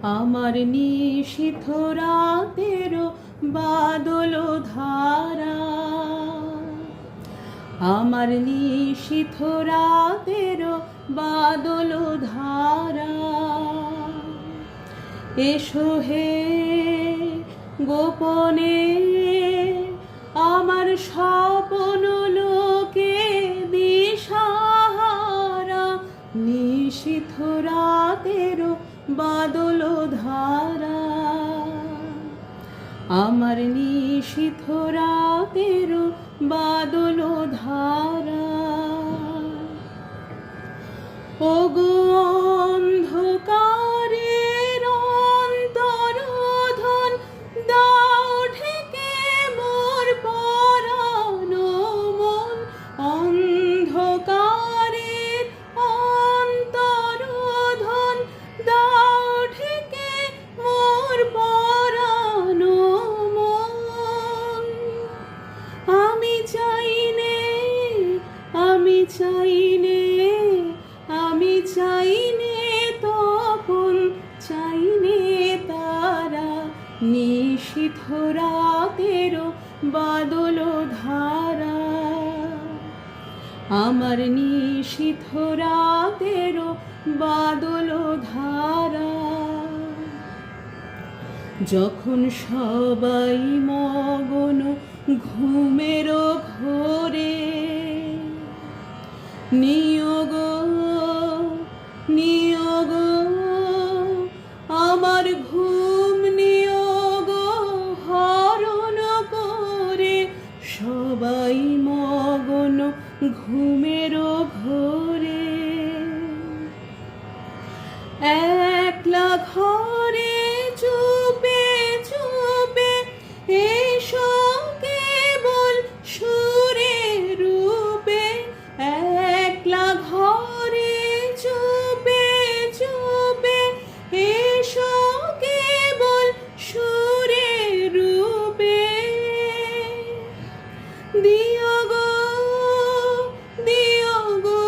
আমার নিশীথ রাতের বাদল ধারা, আমার নিশীথ রাতের বাদল ধারা। এসো হে গোপনে আমার স্বপ্ন লোকে দিশাহারা, নিশীথ রাতের বাদল ধারা, আমার নিশীথ রাতের বাদল ধারা। ওগো অন্ধকারের অন্তরোধন দাও ঢেকে মোর পরাণ মন, অন্ধকারের অন্তরোধন দাও ঢেকে মোর পরাণ মন। আমি চাইনে, আমি চাইনে, আমি চাইনে তপন, চাইনে তারা, নিশীথ রাতের বাদল ধারা, আমার নিশীথ রাতের বাদল ধারা। যখন সবাই মগন ঘুমের ঘোরে, নিয়োগ নিয়োগ আমার ঘুম নিয়োগ হরণ করে, সবাই মগন ঘুমের ঘোরে। একলা ঘরে চুপে চুপে এসো কেবল সুরে রূপে, একলা ঘরে চুপে চুপে এসো কেবল সুরে রূপে। দিও গো, দিও গো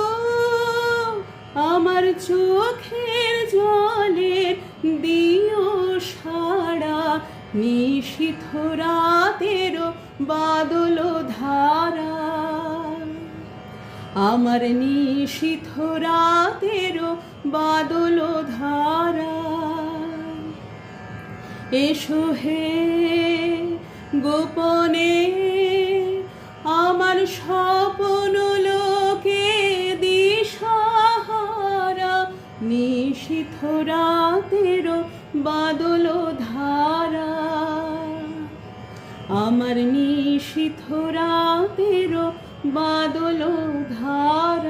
আমার চোখের জলের দিও সাড়া, নিশীথ রাতের বাদল ধারা, আমার নিশীথ রাতের বাদল ধারা। এসো হে গোপনে আমার স্বপ্ন লোকে দিশাহারা, নিশীথ রাতের বাদল ধারা, আমার নিশীথ রাতের বাদল ধারা।